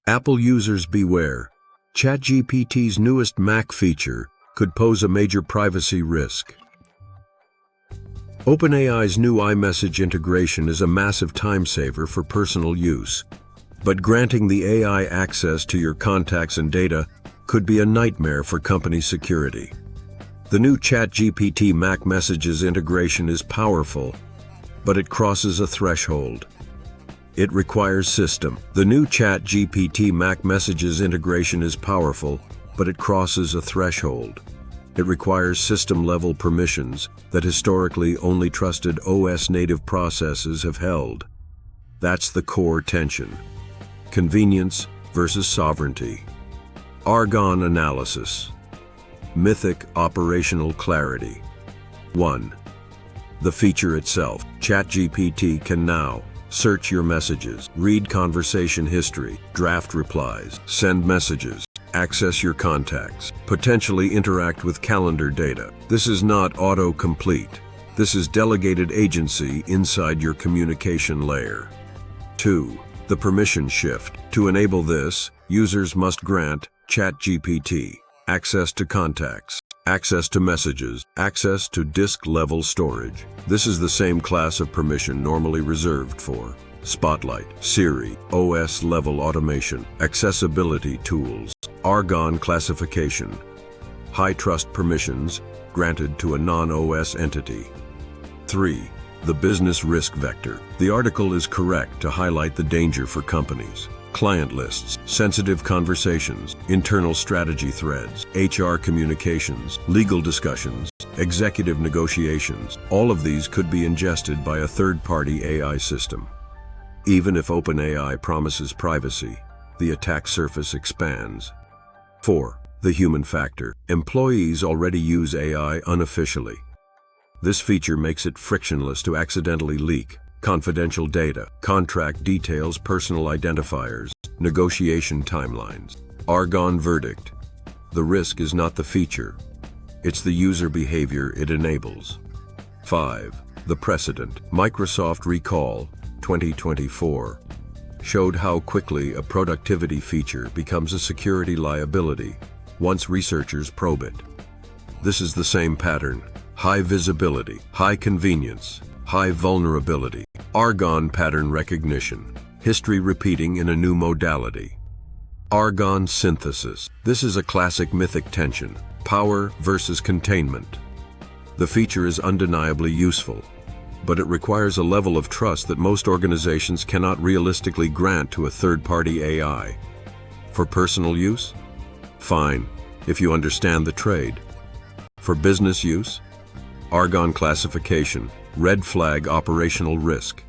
Apple users beware. ChatGPT's newest Mac feature could pose a major privacy risk. OpenAI's new iMessage integration is a massive time saver for personal use, but granting the AI access to your contacts and data could be a nightmare for company security. The new ChatGPT Mac Messages integration is powerful, but it crosses a threshold. It requires system. The new ChatGPT Mac Messages integration is powerful, but it crosses a threshold. It requires system-level permissions that historically only trusted OS-native processes have held. That's the core tension. Convenience versus sovereignty. Argonne analysis. Mythic operational clarity. 1. The feature itself. ChatGPT can now search your messages, read conversation history, draft replies, send messages, access your contacts, potentially interact with calendar data. This is not autocomplete. This is delegated agency inside your communication layer. 2. The permission shift. To enable this, users must grant ChatGPT access to contacts, access to messages, access to disk-level storage. This is the same class of permission normally reserved for Spotlight, Siri, OS-level automation, accessibility tools, Argonne classification, high-trust permissions granted to a non-OS entity. 3. The business risk vector. The article is correct to highlight the danger for companies. Client lists, sensitive conversations, internal strategy threads, HR communications, legal discussions, executive negotiations. All of these could be ingested by a third-party AI system. Even if OpenAI promises privacy, the attack surface expands. 4. The human factor. Employees already use AI unofficially. This feature makes it frictionless to accidentally leak confidential data, contract details, personal identifiers, negotiation timelines. Argonne verdict. The risk is not the feature. It's the user behavior it enables. 5. The precedent. Microsoft Recall 2024 showed how quickly a productivity feature becomes a security liability once researchers probe it. This is the same pattern. High visibility, high convenience, high vulnerability. Argonne pattern recognition. History repeating in a new modality. Argonne synthesis. This is a classic mythic tension. Power versus containment. The feature is undeniably useful, but it requires a level of trust that most organizations cannot realistically grant to a third-party AI. For personal use? Fine, if you understand the trade. For business use? Argonne classification. Red flag operational risk.